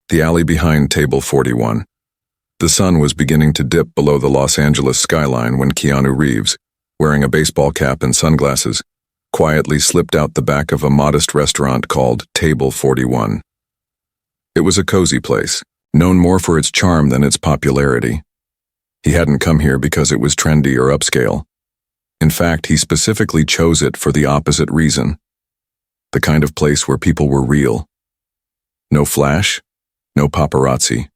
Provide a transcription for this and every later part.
The alley behind table 41. The sun was beginning to dip below the Los Angeles skyline when Keanu Reeves, wearing a baseball cap and sunglasses, quietly slipped out the back of a modest restaurant called Table 41. It was a cozy place, known more for its charm than its popularity. He hadn't come here because it was trendy or upscale. In fact, he specifically chose it for the opposite reason. The kind of place where people were real. No flash, no paparazzi.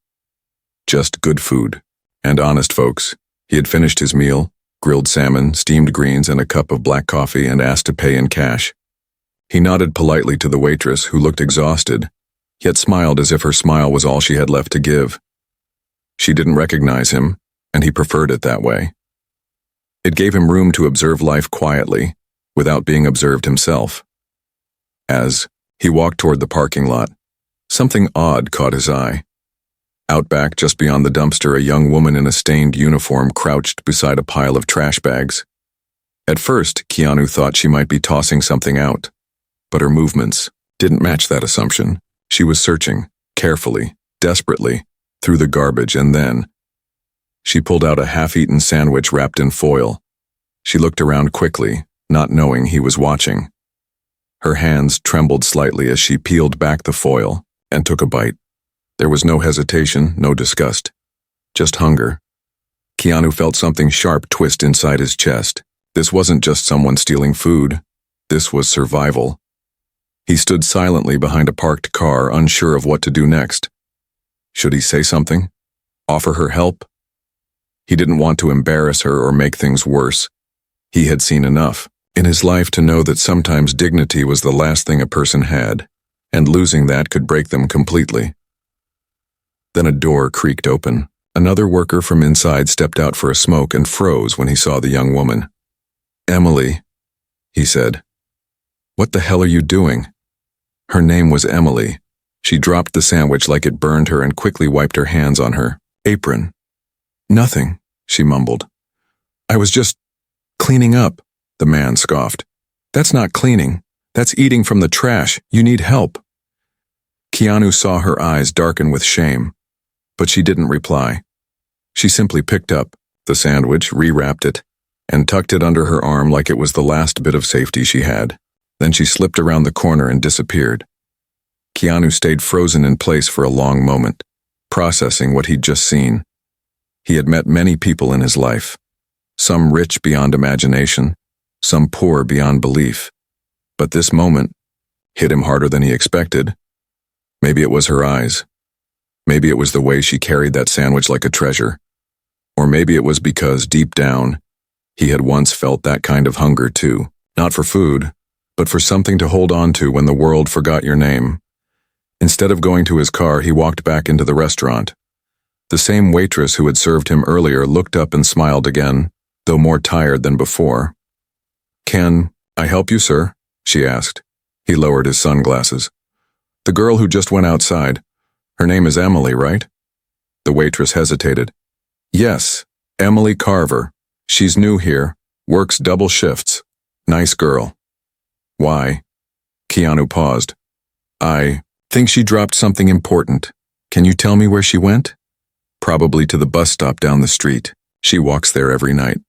Just good food. And honest folks. He had finished his meal, grilled salmon, steamed greens, and a cup of black coffee, and asked to pay in cash. He nodded politely to the waitress, who looked exhausted, yet smiled as if her smile was all she had left to give. She didn't recognize him, and he preferred it that way. It gave him room to observe life quietly, without being observed himself. As he walked toward the parking lot, something odd caught his eye. Out back, just beyond the dumpster, a young woman in a stained uniform crouched beside a pile of trash bags. At first, Keanu thought she might be tossing something out, but her movements didn't match that assumption. She was searching, carefully, desperately, through the garbage, and then she pulled out a half-eaten sandwich wrapped in foil. She looked around quickly, not knowing he was watching. Her hands trembled slightly as she peeled back the foil and took a bite. There was no hesitation, no disgust, just hunger. Keanu felt something sharp twist inside his chest. This wasn't just someone stealing food. This was survival. He stood silently behind a parked car, unsure of what to do next. Should he say something? Offer her help? He didn't want to embarrass her or make things worse. He had seen enough in his life to know that sometimes dignity was the last thing a person had, and losing that could break them completely. Then a door creaked open. Another worker from inside stepped out for a smoke and froze when he saw the young woman. "Emily," he said. "What the hell are you doing?" Her name was Emily. She dropped the sandwich like it burned her and quickly wiped her hands on her apron. "Nothing," she mumbled. "I was just cleaning up," the man scoffed. "That's not cleaning. That's eating from the trash. You need help." Keanu saw her eyes darken with shame, but she didn't reply. She simply picked up the sandwich, rewrapped it, and tucked it under her arm like it was the last bit of safety she had. Then she slipped around the corner and disappeared. Keanu stayed frozen in place for a long moment, processing what he'd just seen. He had met many people in his life, some rich beyond imagination, some poor beyond belief. But this moment hit him harder than he expected. Maybe it was her eyes. Maybe it was the way she carried that sandwich like a treasure. Or maybe it was because, deep down, he had once felt that kind of hunger too. Not for food, but for something to hold on to when the world forgot your name. Instead of going to his car, he walked back into the restaurant. The same waitress who had served him earlier looked up and smiled again, though more tired than before. "Can I help you, sir?" she asked. He lowered his sunglasses. "The girl who just went outside. Her name is Emily, right?" The waitress hesitated. "Yes, Emily Carver. She's new here, works double shifts. Nice girl." "Why?" Keanu paused. "I think she dropped something important. Can you tell me where she went?" "Probably to the bus stop down the street. She walks there every night."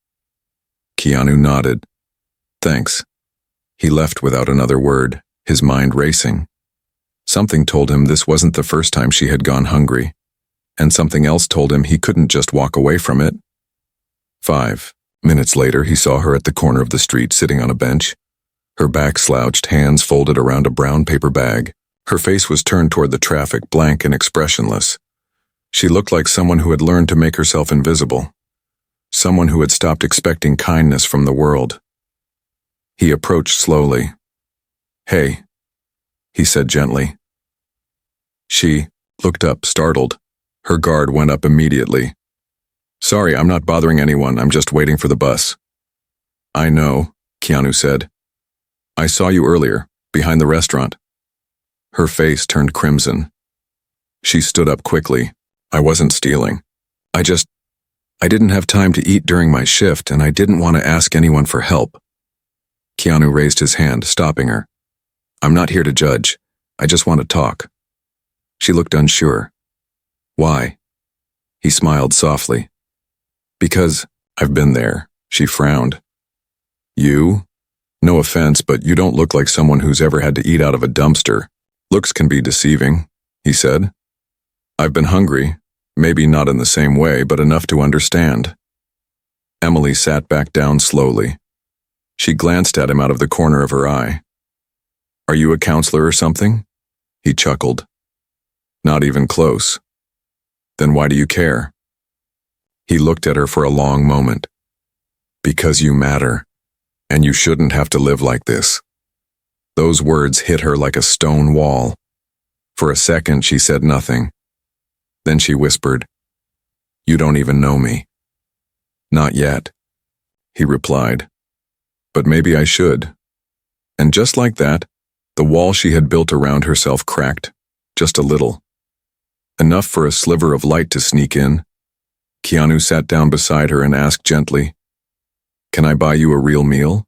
Keanu nodded. "Thanks." He left without another word, his mind racing. Something told him this wasn't the first time she had gone hungry, and something else told him he couldn't just walk away from it. 5 minutes later, he saw her at the corner of the street sitting on a bench, her back slouched, hands folded around a brown paper bag. Her face was turned toward the traffic, blank and expressionless. She looked like someone who had learned to make herself invisible, someone who had stopped expecting kindness from the world. He approached slowly. "Hey," he said gently. She looked up, startled. Her guard went up immediately. "Sorry, I'm not bothering anyone. I'm just waiting for the bus." "I know," Keanu said. "I saw you earlier, behind the restaurant." Her face turned crimson. She stood up quickly. "I wasn't stealing. I didn't have time to eat during my shift, and I didn't want to ask anyone for help." Keanu raised his hand, stopping her. "I'm not here to judge. I just want to talk." She looked unsure. Why? He smiled softly. Because I've been there, she frowned. You? No offense, but you don't look like someone who's ever had to eat out of a dumpster. Looks can be deceiving, he said. I've been hungry, maybe not in the same way, but enough to understand. Emily sat back down slowly. She glanced at him out of the corner of her eye. Are you a counselor or something? He chuckled. Not even close. Then why do you care? He looked at her for a long moment. Because you matter, and you shouldn't have to live like this. Those words hit her like a stone wall. For a second, she said nothing. Then she whispered, You don't even know me. Not yet, he replied. But maybe I should. And just like that, the wall she had built around herself cracked, just a little. Enough for a sliver of light to sneak in. Keanu sat down beside her and asked gently, Can I buy you a real meal?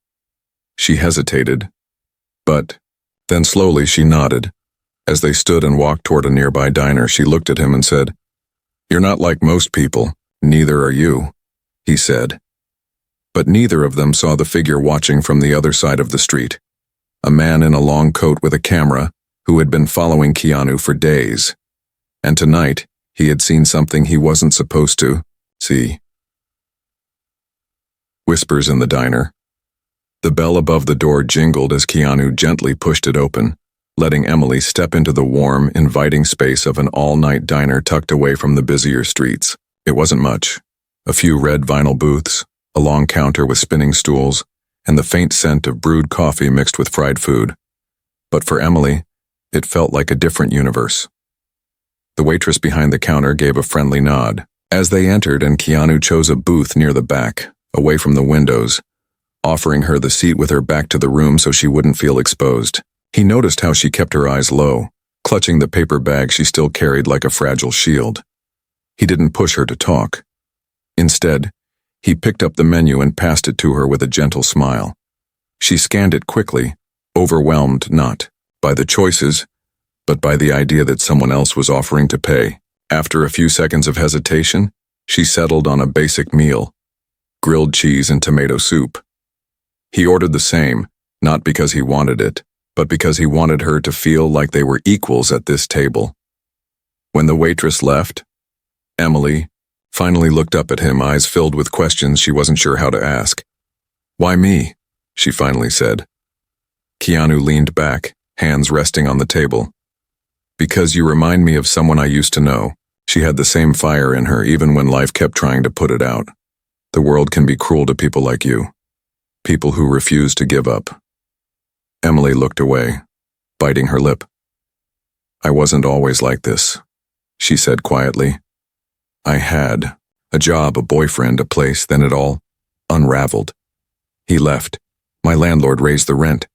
She hesitated, but then slowly she nodded. As they stood and walked toward a nearby diner, she looked at him and said, You're not like most people, neither are you, he said. But neither of them saw the figure watching from the other side of the street, a man in a long coat with a camera who had been following Keanu for days. And tonight, he had seen something he wasn't supposed to see. Whispers in the diner. The bell above the door jingled as Keanu gently pushed it open, letting Emily step into the warm, inviting space of an all-night diner tucked away from the busier streets. It wasn't much. A few red vinyl booths, a long counter with spinning stools, and the faint scent of brewed coffee mixed with fried food. But for Emily, it felt like a different universe. The waitress behind the counter gave a friendly nod as they entered, and Keanu chose a booth near the back, away from the windows, offering her the seat with her back to the room so she wouldn't feel exposed. He noticed how she kept her eyes low, clutching the paper bag she still carried like a fragile shield. He didn't push her to talk. Instead, he picked up the menu and passed it to her with a gentle smile. She scanned it quickly, overwhelmed not by the choices, but by the idea that someone else was offering to pay. After a few seconds of hesitation, she settled on a basic meal, grilled cheese and tomato soup. He ordered the same, not because he wanted it, but because he wanted her to feel like they were equals at this table. When the waitress left, Emily finally looked up at him, eyes filled with questions she wasn't sure how to ask. Why me? She finally said. Keanu leaned back, hands resting on the table. Because you remind me of someone I used to know. She had the same fire in her even when life kept trying to put it out. The world can be cruel to people like you. People who refuse to give up. Emily looked away, biting her lip. I wasn't always like this, she said quietly. I had a job, a boyfriend, a place, then it all unraveled. He left. My landlord raised the rent.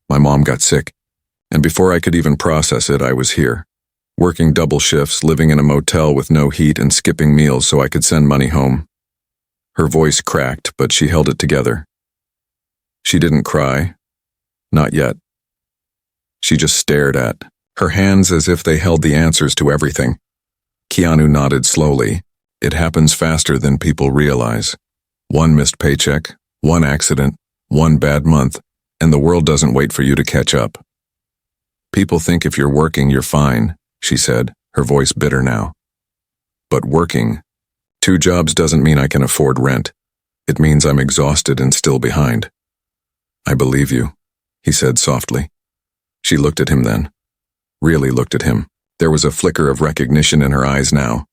My mom got sick. And before I could even process it, I was here, working double shifts, living in a motel with no heat and skipping meals so I could send money home. Her voice cracked, but she held it together. She didn't cry. Not yet. She just stared at her hands as if they held the answers to everything. Keanu nodded slowly. It happens faster than people realize. One missed paycheck, one accident, one bad month, and the world doesn't wait for you to catch up. People think if you're working, you're fine, she said, her voice bitter now. But working 2 jobs doesn't mean I can afford rent. It means I'm exhausted and still behind. I believe you, he said softly. She looked at him then. Really looked at him. There was a flicker of recognition in her eyes now,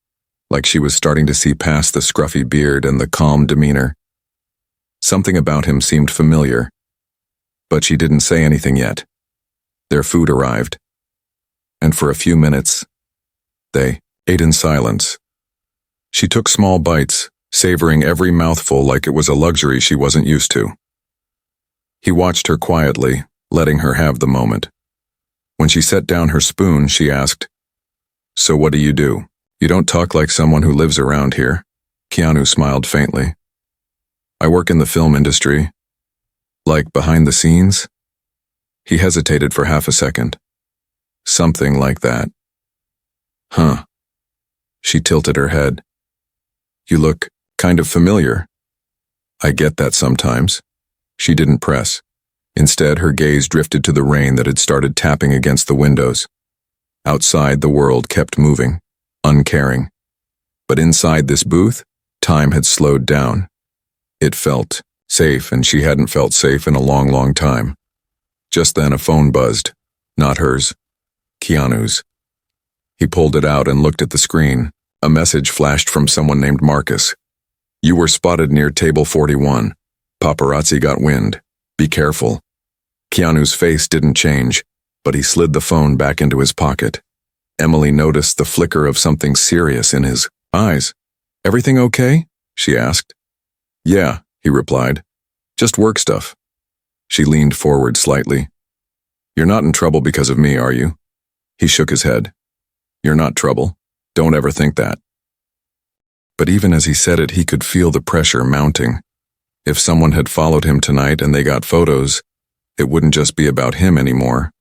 like she was starting to see past the scruffy beard and the calm demeanor. Something about him seemed familiar, but she didn't say anything yet. Their food arrived, and for a few minutes, they ate in silence. She took small bites, savoring every mouthful like it was a luxury she wasn't used to. He watched her quietly, letting her have the moment. When she set down her spoon, she asked, So what do? You don't talk like someone who lives around here. Keanu smiled faintly. I work in the film industry. Like behind the scenes? He hesitated for half a second. Something like that. Huh. She She tilted her head. You look kind of familiar. I get that sometimes. She didn't press. Instead, her gaze drifted to the rain that had started tapping against the windows. Outside, the world kept moving, uncaring. But inside this booth, time had slowed down. It felt safe, and she hadn't felt safe in a long, long time. Just then a phone buzzed. Not hers. Keanu's. He pulled it out and looked at the screen. A message flashed from someone named Marcus. You were spotted near table 41. Paparazzi got wind. Be careful. Keanu's face didn't change, but he slid the phone back into his pocket. Emily noticed the flicker of something serious in his eyes. Everything okay? She asked. Yeah, he replied. Just work stuff. She leaned forward slightly. You're not in trouble because of me, are you? He shook his head. You're not trouble. Don't ever think that. But even as he said it, he could feel the pressure mounting. If someone had followed him tonight and they got photos, it wouldn't just be about him anymore.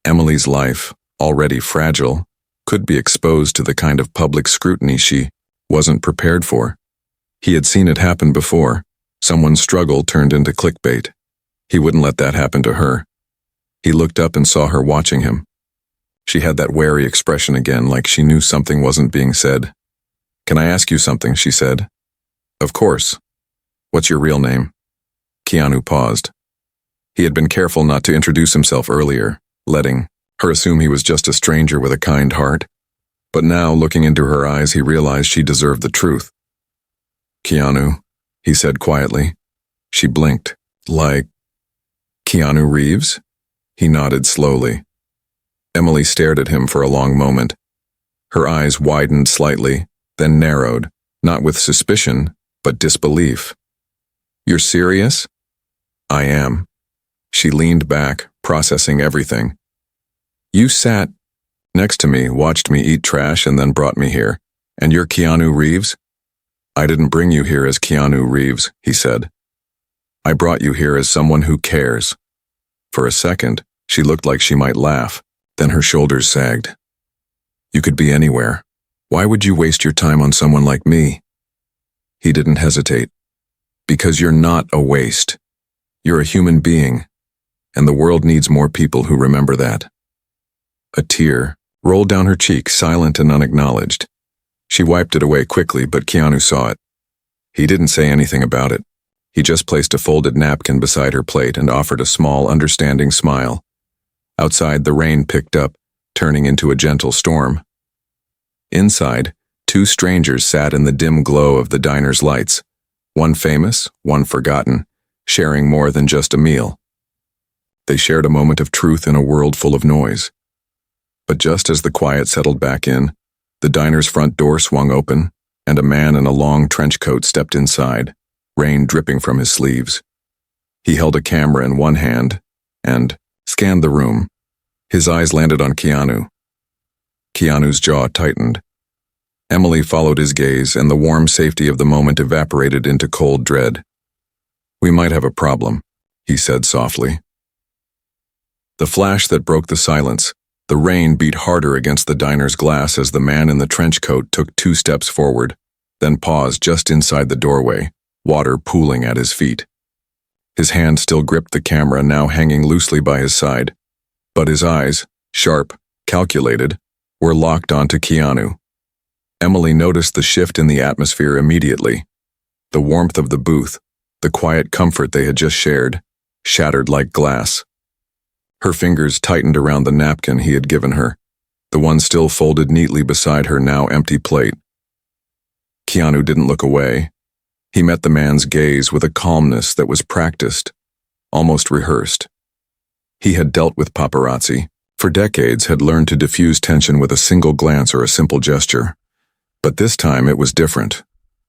Emily's life, already fragile, could be exposed to the kind of public scrutiny she wasn't prepared for. He had seen it happen before. Someone's struggle turned into clickbait. He wouldn't let that happen to her. He looked up and saw her watching him. She had that wary expression again, like she knew something wasn't being said. Can I ask you something? She said. Of course. What's your real name? Keanu paused. He had been careful not to introduce himself earlier, letting her assume he was just a stranger with a kind heart. But now, looking into her eyes, he realized she deserved the truth. Keanu, he said quietly. She blinked. Like Keanu Reeves? He nodded slowly. Emily stared at him for a long moment. Her eyes widened slightly, then narrowed, not with suspicion, but disbelief. You're serious? I am. She leaned back, processing everything. You sat next to me, watched me eat trash, and then brought me here. And you're Keanu Reeves? I didn't bring you here as Keanu Reeves, he said. I brought you here as someone who cares. For a second, she looked like she might laugh, then her shoulders sagged. You could be anywhere. Why would you waste your time on someone like me? He didn't hesitate. Because you're not a waste. You're a human being, and the world needs more people who remember that. A tear rolled down her cheek, silent and unacknowledged. She wiped it away quickly, but Keanu saw it. He didn't say anything about it. He just placed a folded napkin beside her plate and offered a small, understanding smile. Outside, the rain picked up, turning into a gentle storm. Inside, two strangers sat in the dim glow of the diner's lights, one famous, one forgotten, sharing more than just a meal. They shared a moment of truth in a world full of noise. But just as the quiet settled back in, the diner's front door swung open, and a man in a long trench coat stepped inside, rain dripping from his sleeves. He held a camera in one hand and scanned the room. His eyes landed on Keanu. Keanu's jaw tightened. Emily followed his gaze, and the warm safety of the moment evaporated into cold dread. We might have a problem, he said softly. The flash that broke the silence, the rain beat harder against the diner's glass as the man in the trench coat took 2 steps forward, then paused just inside the doorway, water pooling at his feet. His hand still gripped the camera, now hanging loosely by his side, but his eyes, sharp, calculated, were locked onto Keanu. Emily noticed the shift in the atmosphere immediately. The warmth of the booth, the quiet comfort they had just shared, shattered like glass. Her fingers tightened around the napkin he had given her, the one still folded neatly beside her now empty plate. Keanu didn't look away. He met the man's gaze with a calmness that was practiced, almost rehearsed. He had dealt with paparazzi, for decades had learned to diffuse tension with a single glance or a simple gesture. But this time it was different.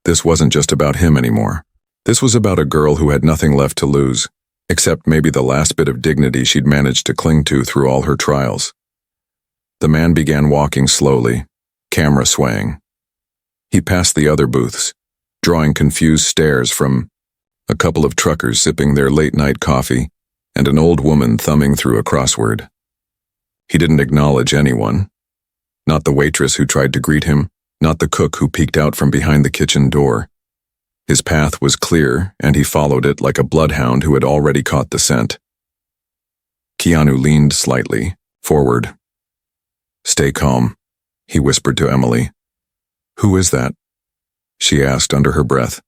This wasn't just about him anymore. This was about a girl who had nothing left to lose, except maybe the last bit of dignity she'd managed to cling to through all her trials. The man began walking slowly, camera swaying. He passed the other booths, drawing confused stares from a couple of truckers sipping their late-night coffee and an old woman thumbing through a crossword. He didn't acknowledge anyone, not the waitress who tried to greet him, not the cook who peeked out from behind the kitchen door. His path was clear, and he followed it like a bloodhound who had already caught the scent. Keanu leaned slightly forward. "Stay calm," he whispered to Emily. "Who is that?" she asked under her breath.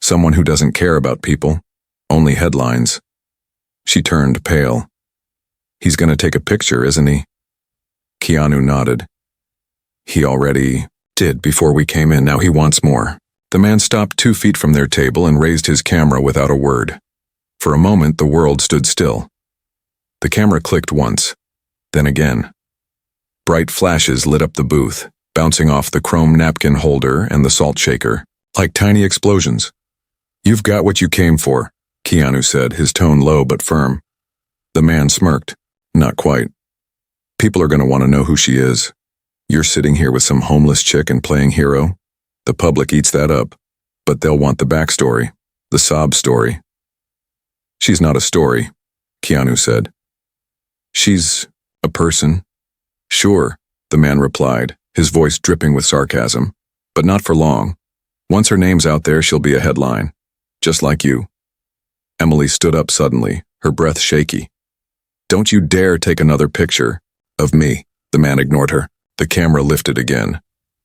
"Someone who doesn't care about people, only headlines." She turned pale. "He's going to take a picture, isn't he?" Keanu nodded. "He already did before we came in, now he wants more." The man stopped 2 feet from their table and raised his camera without a word. For a moment, the world stood still. The camera clicked once, then again. Bright flashes lit up the booth, bouncing off the chrome napkin holder and the salt shaker, like tiny explosions. "You've got what you came for," Keanu said, his tone low but firm. The man smirked. "Not quite. People are going to want to know who she is. You're sitting here with some homeless chick and playing hero. The public eats that up, but they'll want the backstory, the sob story." "She's not a story," Keanu said. "She's a person." "Sure," the man replied, his voice dripping with sarcasm, "but not for long. Once her name's out there, she'll be a headline, just like you." Emily stood up suddenly, her breath shaky. "Don't you dare take another picture of me." The man ignored her. The camera lifted again.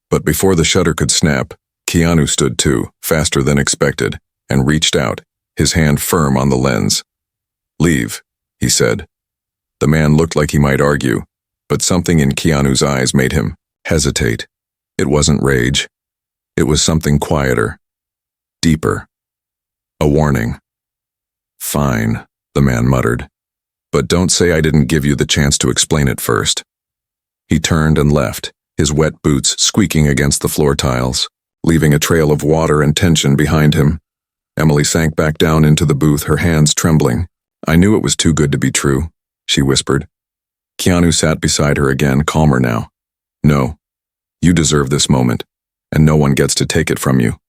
But before the shutter could snap, Keanu stood too, faster than expected, and reached out, his hand firm on the lens. "Leave," he said. The man looked like he might argue, but something in Keanu's eyes made him hesitate. It wasn't rage. It was something quieter, deeper. A warning. "Fine," the man muttered. "But don't say I didn't give you the chance to explain it first." He turned and left, his wet boots squeaking against the floor tiles, leaving a trail of water and tension behind him. Emily sank back down into the booth, her hands trembling. "I knew it was too good to be true," she whispered. Keanu sat beside her again, calmer now. "No, you deserve this moment, and no one gets to take it from you.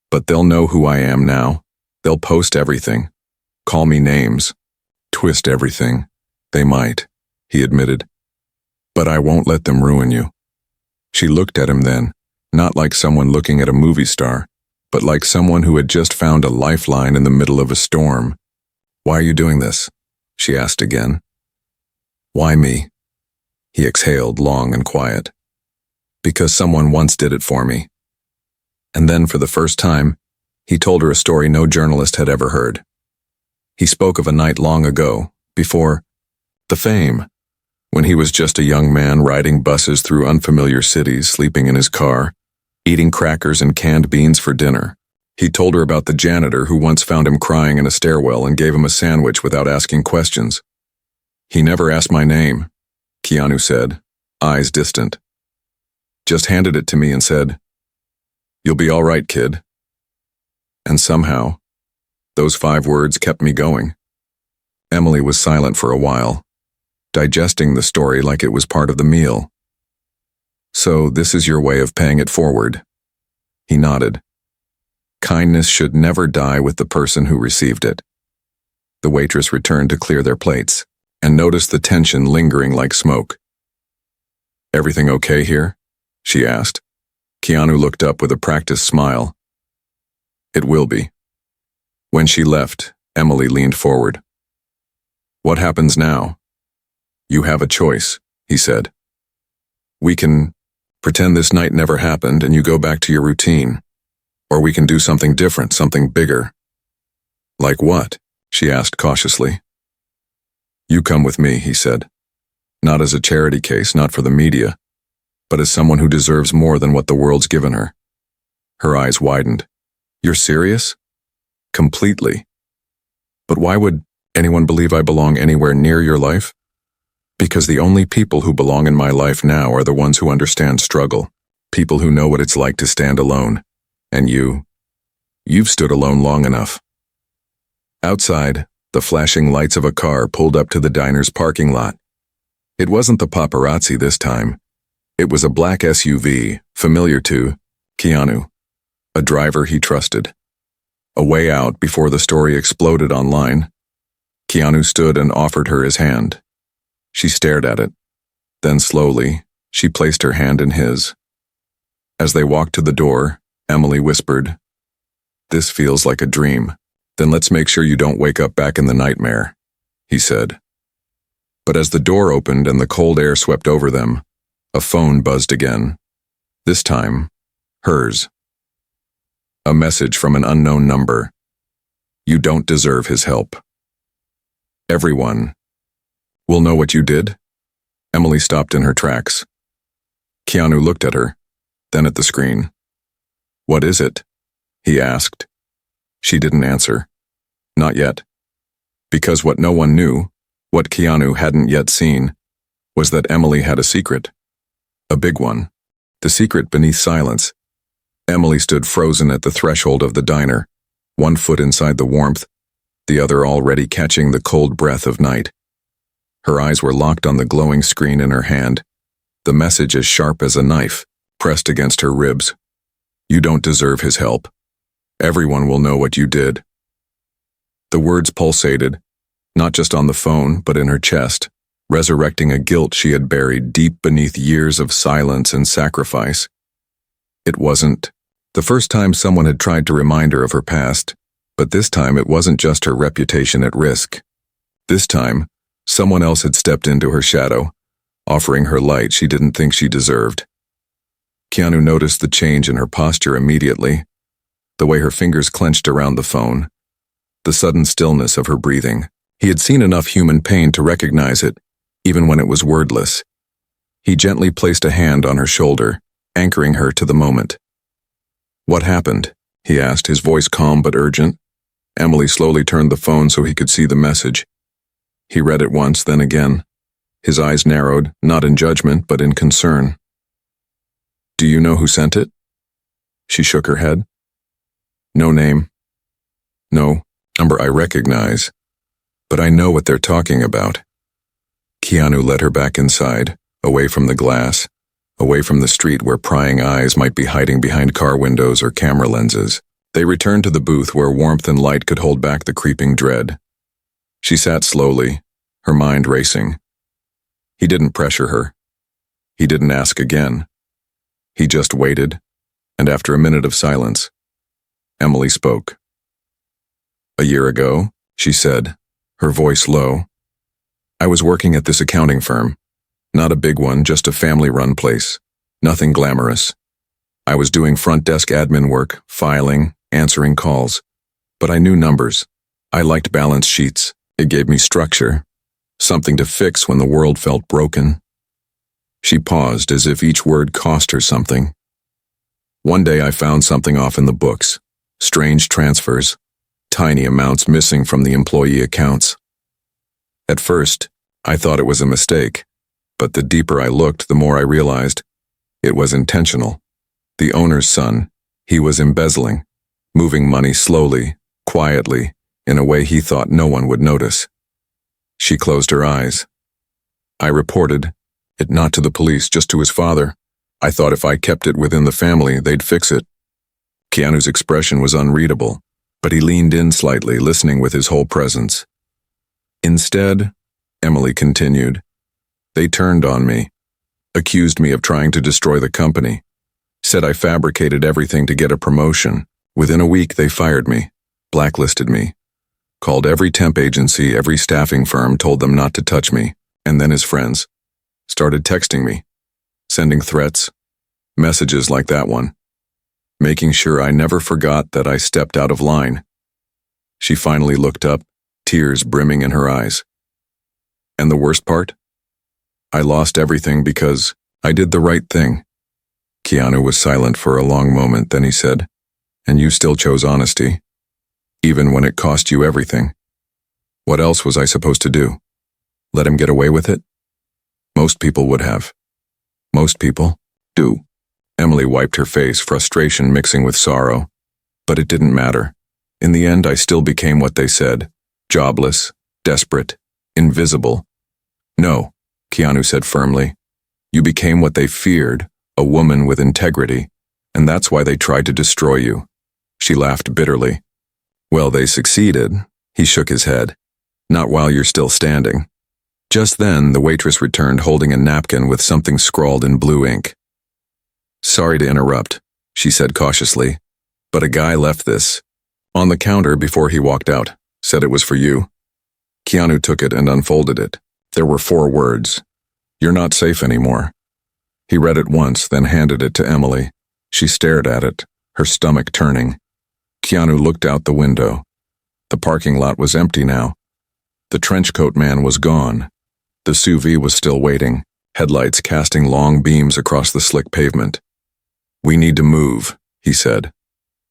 But they'll know who I am now. They'll post everything, call me names, twist everything. They might," he admitted. "But I won't let them ruin you." She looked at him then, not like someone looking at a movie star, but like someone who had just found a lifeline in the middle of a storm. "Why are you doing this?" she asked again. "Why me?" He exhaled, long and quiet. "Because someone once did it for me." And then, for the first time, he told her a story no journalist had ever heard. He spoke of a night long ago, before the fame, when he was just a young man riding buses through unfamiliar cities, sleeping in his car, eating crackers and canned beans for dinner. He told her about the janitor who once found him crying in a stairwell and gave him a sandwich without asking questions. "He never asked my name," Keanu said, eyes distant. "Just handed it to me and said, 'You'll be all right, kid.' And somehow, those 5 words kept me going." Emily was silent for a while, digesting the story like it was part of the meal. "So this is your way of paying it forward?" He nodded. "Kindness should never die with the person who received it." The waitress returned to clear their plates, and noticed the tension lingering like smoke. "Everything okay here?" she asked. Keanu looked up with a practiced smile. "It will be." When she left, Emily leaned forward. "What happens now?" "You have a choice," he said. "We can pretend this night never happened and you go back to your routine. Or we can do something different, something bigger." "Like what?" she asked cautiously. "You come with me," he said. "Not as a charity case, not for the media, but as someone who deserves more than what the world's given her." Her eyes widened. "You're serious?" "Completely." "But why would anyone believe I belong anywhere near your life?" "Because the only people who belong in my life now are the ones who understand struggle, people who know what it's like to stand alone. And you've stood alone long enough." Outside, the flashing lights of a car pulled up to the diner's parking lot. It wasn't the paparazzi this time. It was a black SUV, familiar to Keanu, a driver he trusted. A way out before the story exploded online. Keanu stood and offered her his hand. She stared at it. Then slowly, she placed her hand in his. As they walked to the door, Emily whispered, "This feels like a dream. Then let's make sure you don't wake up back in the nightmare," he said. But as the door opened and the cold air swept over them, a phone buzzed again. This time, hers. A message from an unknown number. "You don't deserve his help. Everyone will know what you did?" Emily stopped in her tracks. Keanu looked at her, then at the screen. "What is it?" he asked. She didn't answer. Not yet. Because what no one knew, what Keanu hadn't yet seen, was that Emily had a secret. A big one. The secret beneath silence. Emily stood frozen at the threshold of the diner, one foot inside the warmth, the other already catching the cold breath of night. Her eyes were locked on the glowing screen in her hand, the message as sharp as a knife, pressed against her ribs. "You don't deserve his help. Everyone will know what you did." The words pulsated, not just on the phone, but in her chest, resurrecting a guilt she had buried deep beneath years of silence and sacrifice. It wasn't the first time someone had tried to remind her of her past, but this time it wasn't just her reputation at risk. This time, someone else had stepped into her shadow, offering her light she didn't think she deserved. Keanu noticed the change in her posture immediately, the way her fingers clenched around the phone, the sudden stillness of her breathing. He had seen enough human pain to recognize it, even when it was wordless. He gently placed a hand on her shoulder, anchoring her to the moment. "What happened?" he asked, his voice calm but urgent. Emily slowly turned the phone so he could see the message. He read it once, then again. His eyes narrowed, not in judgment, but in concern. "Do you know who sent it?" She shook her head. "No name. No number I recognize. But I know what they're talking about." Keanu led her back inside, away from the glass, away from the street where prying eyes might be hiding behind car windows or camera lenses. They returned to the booth where warmth and light could hold back the creeping dread. She sat slowly, her mind racing. He didn't pressure her. He didn't ask again. He just waited, and after a minute of silence, Emily spoke. "A year ago," she said, her voice low, "I was working at this accounting firm. Not a big one, just a family-run place. Nothing glamorous. I was doing front desk admin work, filing, answering calls. But I knew numbers. I liked balance sheets. It gave me structure. Something to fix when the world felt broken." She paused as if each word cost her something. "One day I found something off in the books. Strange transfers. Tiny amounts missing from the employee accounts. At first, I thought it was a mistake, but the deeper I looked, the more I realized it was intentional. The owner's son, he was embezzling, moving money slowly, quietly, in a way he thought no one would notice." She closed her eyes. "I reported it not to the police, just to his father. I thought if I kept it within the family, they'd fix it." Keanu's expression was unreadable, but he leaned in slightly, listening with his whole presence. "Instead," Emily continued, "they turned on me, accused me of trying to destroy the company, said I fabricated everything to get a promotion. Within a week, they fired me, blacklisted me, called every temp agency, every staffing firm, told them not to touch me, and then his friends started texting me, sending threats, messages like that one, making sure I never forgot that I stepped out of line." She finally looked up, tears brimming in her eyes. "And the worst part? I lost everything because I did the right thing." Keanu was silent for a long moment, then he said, "And you still chose honesty, even when it cost you everything. What else was I supposed to do? Let him get away with it? Most people would have. Most people do." Emily wiped her face, frustration mixing with sorrow. "But it didn't matter. In the end, I still became what they said. Jobless, desperate, invisible." "No," Keanu said firmly. "You became what they feared, a woman with integrity, and that's why they tried to destroy you." She laughed bitterly. "Well, they succeeded." He shook his head. "Not while you're still standing." Just then, the waitress returned holding a napkin with something scrawled in blue ink. Sorry to interrupt, she said cautiously, but a guy left this on the counter before he walked out. Said it was for you. Keanu took it and unfolded it. There were 4 words. You're not safe anymore. He read it once, then handed it to Emily. She stared at it, her stomach turning. Keanu looked out the window. The parking lot was empty now. The trenchcoat man was gone. The SUV was still waiting, headlights casting long beams across the slick pavement. We need to move, he said.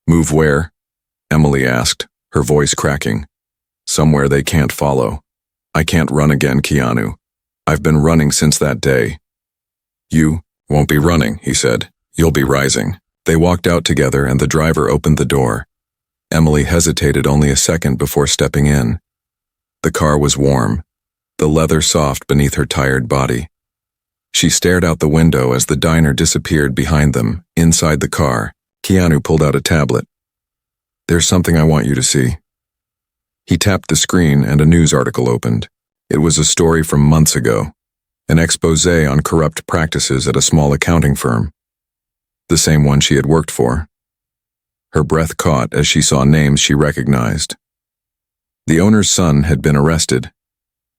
Move where? Emily asked, her voice cracking. Somewhere they can't follow. I can't run again, Keanu. I've been running since that day. You won't be running, he said. You'll be rising. They walked out together and the driver opened the door. Emily hesitated only a second before stepping in. The car was warm, the leather soft beneath her tired body. She stared out the window as the diner disappeared behind them. Inside the car, Keanu pulled out a tablet. There's something I want you to see. He tapped the screen and a news article opened. It was a story from months ago, an expose on corrupt practices at a small accounting firm. The same one she had worked for. Her breath caught as she saw names she recognized. The owner's son had been arrested.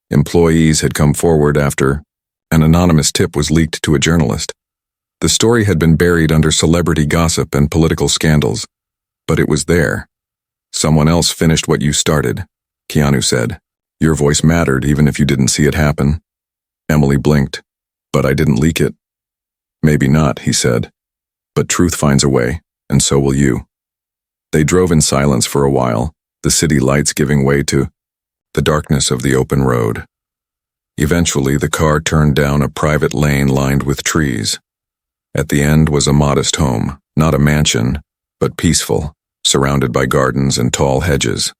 Employees had come forward after an anonymous tip was leaked to a journalist. The story had been buried under celebrity gossip and political scandals, but it was there. Someone else finished what you started, Keanu said. Your voice mattered even if you didn't see it happen. Emily blinked. But I didn't leak it. Maybe not, he said. But truth finds a way, and so will you. They drove in silence for a while, the city lights giving way to the darkness of the open road. Eventually, the car turned down a private lane lined with trees. At the end was a modest home, not a mansion, but peaceful, surrounded by gardens and tall hedges.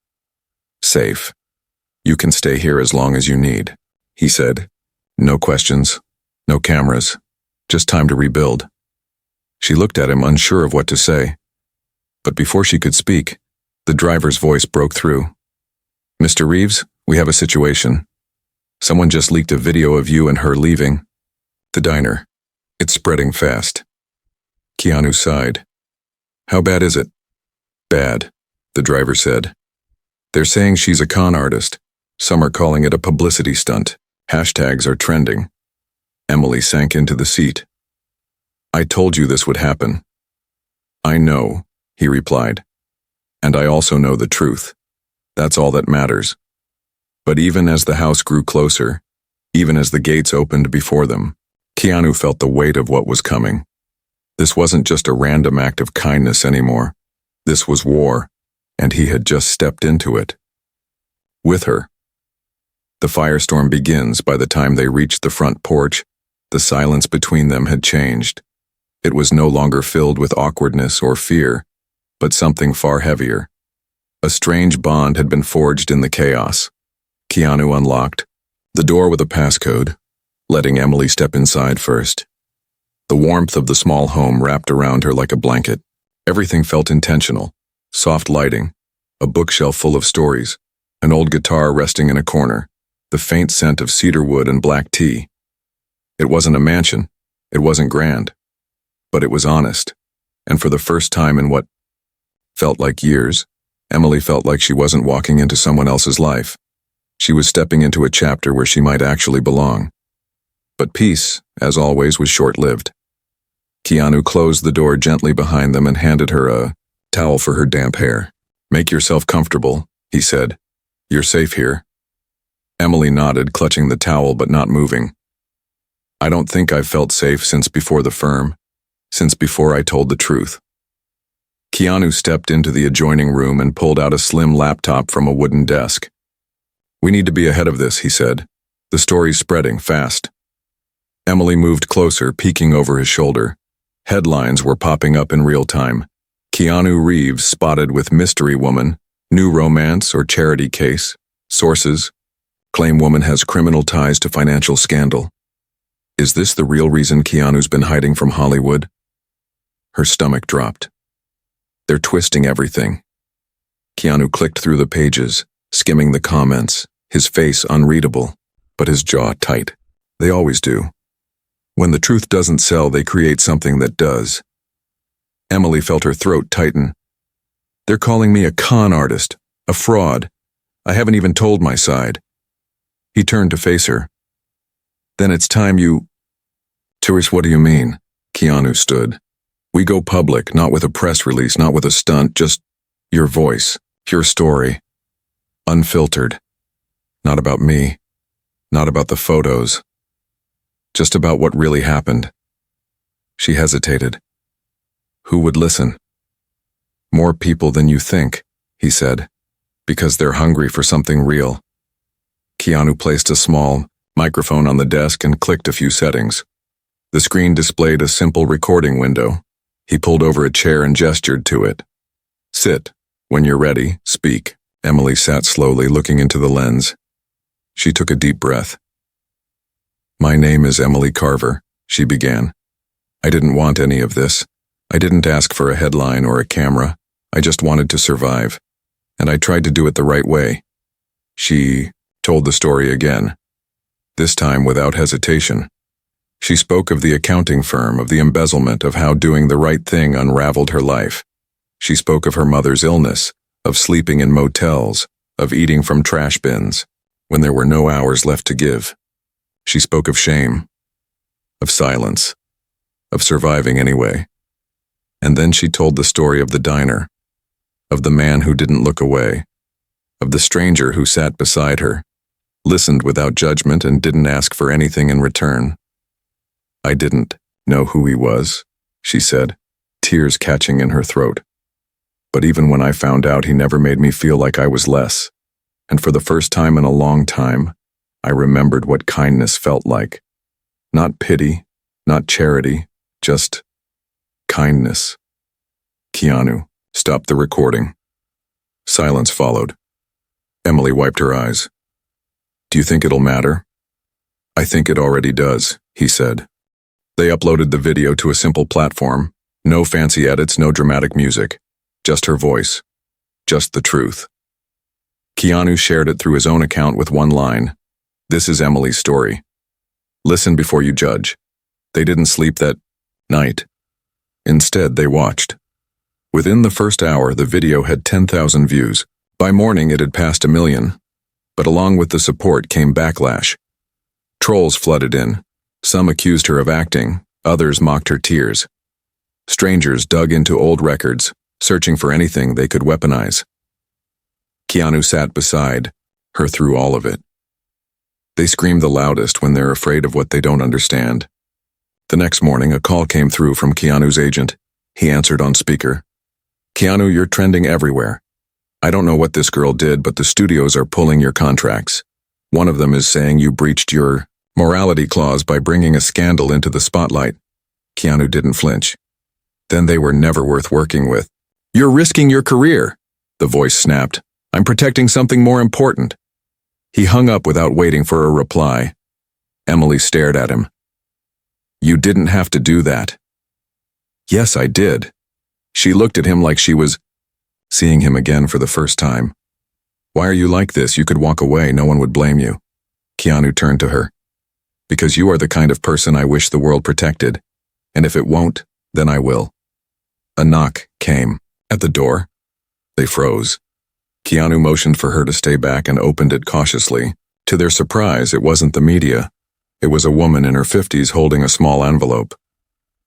Safe. You can stay here as long as you need, he said. No questions, no cameras, just time to rebuild. She looked at him, unsure of what to say. But before she could speak, the driver's voice broke through. Mr. Reeves, we have a situation. Someone just leaked a video of you and her leaving the diner. It's spreading fast. Keanu sighed. How bad is it? Bad, the driver said. They're saying she's a con artist. Some are calling it a publicity stunt. Hashtags are trending. Emily sank into the seat. I told you this would happen. I know, he replied. And I also know the truth. That's all that matters. But even as the house grew closer, even as the gates opened before them, Keanu felt the weight of what was coming. This wasn't just a random act of kindness anymore. This was war, and he had just stepped into it. With her. The firestorm begins. By the time they reached the front porch, the silence between them had changed. It was no longer filled with awkwardness or fear, but something far heavier. A strange bond had been forged in the chaos. Keanu unlocked the door with a passcode, letting Emily step inside first. The warmth of the small home wrapped around her like a blanket. Everything felt intentional. Soft lighting, a bookshelf full of stories, an old guitar resting in a corner, the faint scent of cedar wood and black tea. It wasn't a mansion. It wasn't grand. But it was honest. And for the first time in what felt like years, Emily felt like she wasn't walking into someone else's life. She was stepping into a chapter where she might actually belong. But peace, as always, was short-lived. Keanu closed the door gently behind them and handed her a towel for her damp hair. Make yourself comfortable, he said. You're safe here. Emily nodded, clutching the towel but not moving. I don't think I've felt safe since before the firm, since before I told the truth. Keanu stepped into the adjoining room and pulled out a slim laptop from a wooden desk. We need to be ahead of this, he said. The story's spreading fast. Emily moved closer, peeking over his shoulder. Headlines were popping up in real time. Keanu Reeves spotted with mystery woman, new romance or charity case. Sources, claim woman has criminal ties to financial scandal. Is this the real reason Keanu's been hiding from Hollywood? Her stomach dropped. They're twisting everything. Keanu clicked through the pages, skimming the comments, his face unreadable, but his jaw tight. They always do. When the truth doesn't sell, they create something that does. Emily felt her throat tighten. They're calling me a con artist, a fraud. I haven't even told my side. He turned to face her. Then it's time you... Tourist, what do you mean? Keanu stood. We go public, not with a press release, not with a stunt, just your voice, your story. Unfiltered. Not about me. Not about the photos. Just about what really happened. She hesitated. Who would listen? More people than you think, he said, because they're hungry for something real. Keanu placed a small microphone on the desk and clicked a few settings. The screen displayed a simple recording window. He pulled over a chair and gestured to it. Sit. When you're ready, speak. Emily sat slowly, looking into the lens. She took a deep breath. My name is Emily Carver, she began. I didn't want any of this. I didn't ask for a headline or a camera. I just wanted to survive. And I tried to do it the right way. She told the story again, this time without hesitation. She spoke of the accounting firm, of the embezzlement, of how doing the right thing unraveled her life. She spoke of her mother's illness, of sleeping in motels, of eating from trash bins, when there were no hours left to give. She spoke of shame, of silence, of surviving anyway. And then she told the story of the diner, of the man who didn't look away, of the stranger who sat beside her, listened without judgment and didn't ask for anything in return. I didn't know who he was, she said, tears catching in her throat. But even when I found out, he never made me feel like I was less. And for the first time in a long time, I remembered what kindness felt like. Not pity, not charity, just kindness. Keanu stopped the recording. Silence followed. Emily wiped her eyes. Do you think it'll matter? I think it already does, he said. They uploaded the video to a simple platform. No fancy edits, no dramatic music. Just her voice. Just the truth. Keanu shared it through his own account with one line. This is Emily's story. Listen before you judge. They didn't sleep that night. Instead, they watched. Within the first hour, the video had 10,000 views. By morning, it had passed 1 million. But along with the support came backlash. Trolls flooded in. Some accused her of acting, others mocked her tears. Strangers dug into old records, searching for anything they could weaponize. Keanu sat beside her through all of it. They scream the loudest when they're afraid of what they don't understand. The next morning, a call came through from Keanu's agent. He answered on speaker. Keanu, you're trending everywhere. I don't know what this girl did, but the studios are pulling your contracts. One of them is saying you breached your morality clause by bringing a scandal into the spotlight. Keanu didn't flinch. Then they were never worth working with. You're risking your career, the voice snapped. I'm protecting something more important. He hung up without waiting for a reply. Emily stared at him. You didn't have to do that. Yes, I did. She looked at him like she was seeing him again for the first time. Why are you like this? You could walk away. No one would blame you. Keanu turned to her. Because you are the kind of person I wish the world protected. And if it won't, then I will. A knock came. At the door. They froze. Keanu motioned for her to stay back and opened it cautiously. To their surprise, it wasn't the media. It was a woman in her 50s holding a small envelope.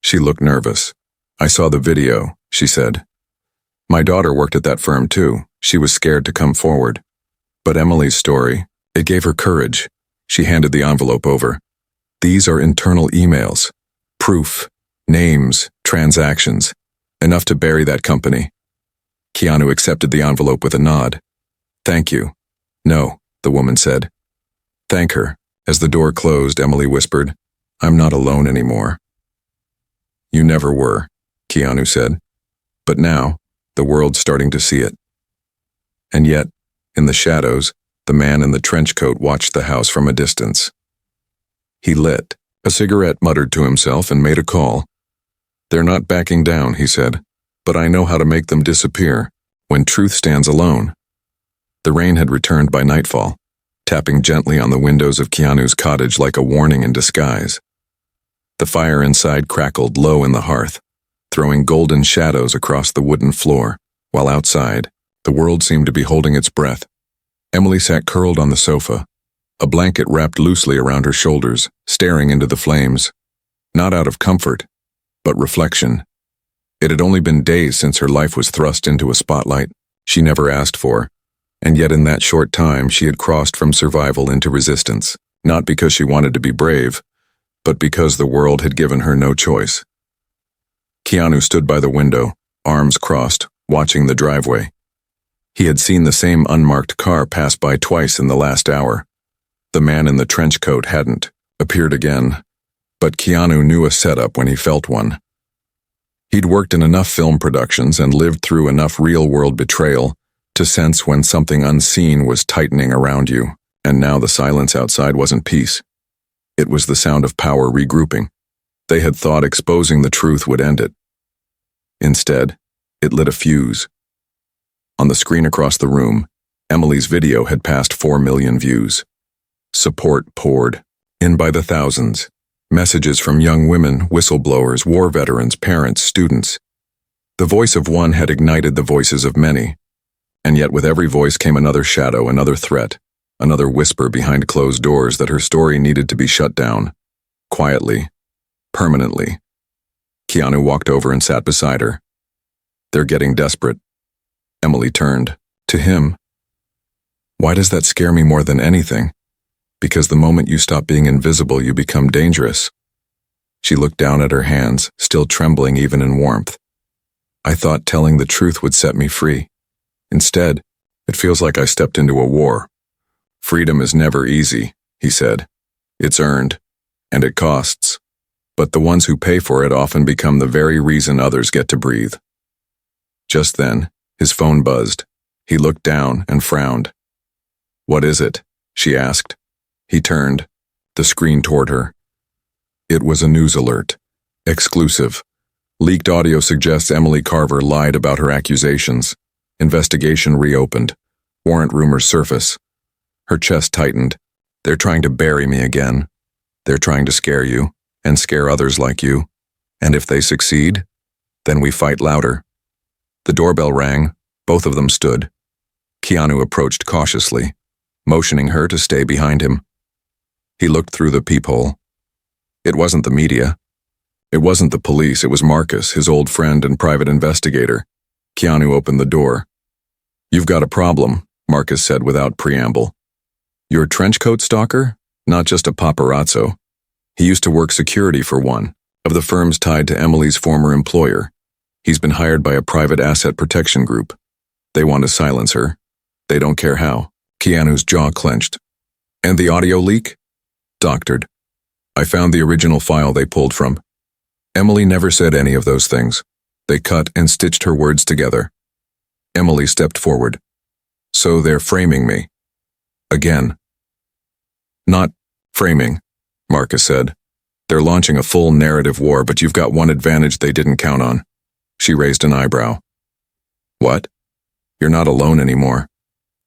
She looked nervous. I saw the video, she said. My daughter worked at that firm too. She was scared to come forward. But Emily's story, it gave her courage. She handed the envelope over. These are internal emails. Proof. Names. Transactions. Enough to bury that company. Keanu accepted the envelope with a nod. Thank you. No, the woman said. Thank her. As the door closed, Emily whispered, I'm not alone anymore. You never were, Keanu said. But now, the world's starting to see it. And yet, in the shadows, the man in the trench coat watched the house from a distance. He lit a cigarette, muttered to himself, and made a call. They're not backing down, he said, but I know how to make them disappear when truth stands alone. The rain had returned by nightfall, tapping gently on the windows of Keanu's cottage like a warning in disguise. The fire inside crackled low in the hearth, throwing golden shadows across the wooden floor, while outside, the world seemed to be holding its breath. Emily sat curled on the sofa, a blanket wrapped loosely around her shoulders, staring into the flames. Not out of comfort, but reflection. It had only been days since her life was thrust into a spotlight she never asked for, and yet in that short time she had crossed from survival into resistance, not because she wanted to be brave, but because the world had given her no choice. Keanu stood by the window, arms crossed, watching the driveway. He had seen the same unmarked car pass by twice in the last hour. The man in the trench coat hadn't appeared again, but Keanu knew a setup when he felt one. He'd worked in enough film productions and lived through enough real-world betrayal to sense when something unseen was tightening around you, and now the silence outside wasn't peace. It was the sound of power regrouping. They had thought exposing the truth would end it. Instead, it lit a fuse. On the screen across the room, Emily's video had passed 4 million views. Support poured in by the thousands. Messages from young women, whistleblowers, war veterans, parents, students. The voice of one had ignited the voices of many. And yet with every voice came another shadow, another threat, another whisper behind closed doors that her story needed to be shut down. Quietly. Permanently. Keanu walked over and sat beside her. They're getting desperate. Emily turned. To him. Why does that scare me more than anything? Because the moment you stop being invisible, you become dangerous. She looked down at her hands, still trembling even in warmth. I thought telling the truth would set me free. Instead, it feels like I stepped into a war. Freedom is never easy, he said. It's earned, and it costs. But the ones who pay for it often become the very reason others get to breathe. Just then, his phone buzzed. He looked down and frowned. What is it? She asked. He turned, the screen toward her. It was a news alert. Exclusive. Leaked audio suggests Emily Carver lied about her accusations. Investigation reopened. Warrant rumors surface. Her chest tightened. They're trying to bury me again. They're trying to scare you, and scare others like you. And if they succeed, then we fight louder. The doorbell rang. Both of them stood. Keanu approached cautiously, motioning her to stay behind him. He looked through the peephole. It wasn't the media. It wasn't the police. It was Marcus, his old friend and private investigator. Keanu opened the door. You've got a problem, Marcus said without preamble. You're a trenchcoat stalker? Not just a paparazzo. He used to work security for one of the firms tied to Emily's former employer. He's been hired by a private asset protection group. They want to silence her. They don't care how. Keanu's jaw clenched. And the audio leak? Doctored. I found the original file they pulled from. Emily never said any of those things. They cut and stitched her words together. Emily stepped forward. So they're framing me. Again. Not framing, Marcus said. They're launching a full narrative war, but you've got one advantage they didn't count on. She raised an eyebrow. What? You're not alone anymore.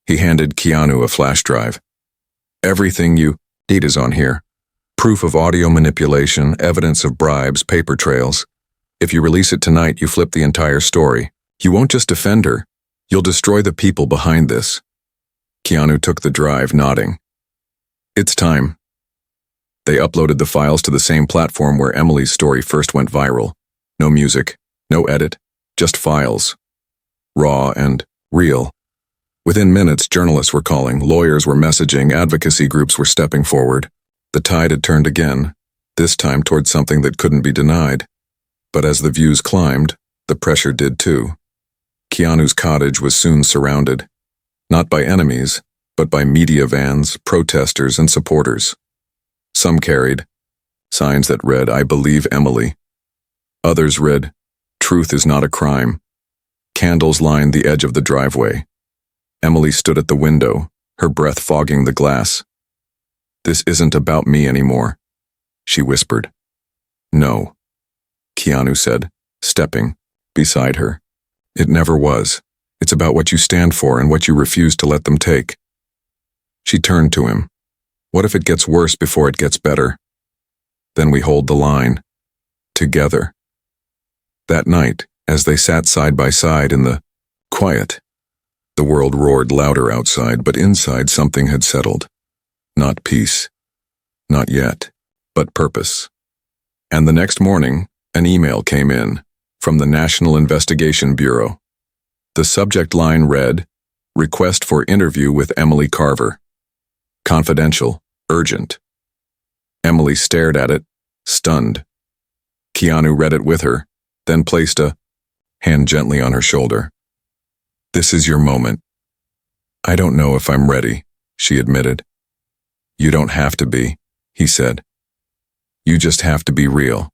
He handed Keanu a flash drive. Everything you need is on here. Proof of audio manipulation, evidence of bribes, paper trails. If you release it tonight, you flip the entire story. You won't just defend her. You'll destroy the people behind this. Keanu took the drive, nodding. It's time. They uploaded the files to the same platform where Emily's story first went viral. No music, no edit, just files. Raw and real. Within minutes, journalists were calling, lawyers were messaging, advocacy groups were stepping forward. The tide had turned again, this time toward something that couldn't be denied. But as the views climbed, the pressure did too. Keanu's cottage was soon surrounded, not by enemies, but by media vans, protesters, and supporters. Some carried signs that read, I believe Emily. Others read, Truth is not a crime. Candles lined the edge of the driveway. Emily stood at the window, her breath fogging the glass. This isn't about me anymore, she whispered. No, Keanu said, stepping beside her. It never was. It's about what you stand for and what you refuse to let them take. She turned to him. What if it gets worse before it gets better? Then we hold the line. Together. That night, as they sat side by side in the quiet, the world roared louder outside, but inside something had settled. Not peace. Not yet. But purpose. And the next morning, an email came in from the National Investigation Bureau. The subject line read, "Request for interview with Emily Carver. Confidential, urgent." Emily stared at it, stunned. Keanu read it with her, then placed a hand gently on her shoulder. "This is your moment." "I don't know if I'm ready," she admitted. "You don't have to be," he said. "You just have to be real."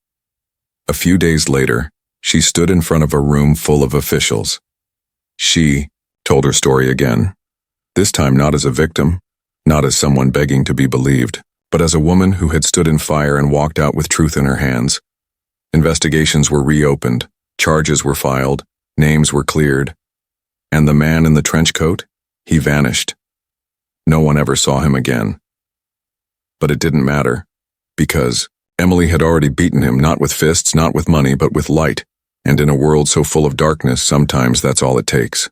A few days later, she stood in front of a room full of officials. She told her story again, this time not as a victim, not as someone begging to be believed, but as a woman who had stood in fire and walked out with truth in her hands. Investigations were reopened, charges were filed, names were cleared. And the man in the trench coat? He vanished. No one ever saw him again. But it didn't matter, because Emily had already beaten him, not with fists, not with money, but with light, and in a world so full of darkness, sometimes that's all it takes.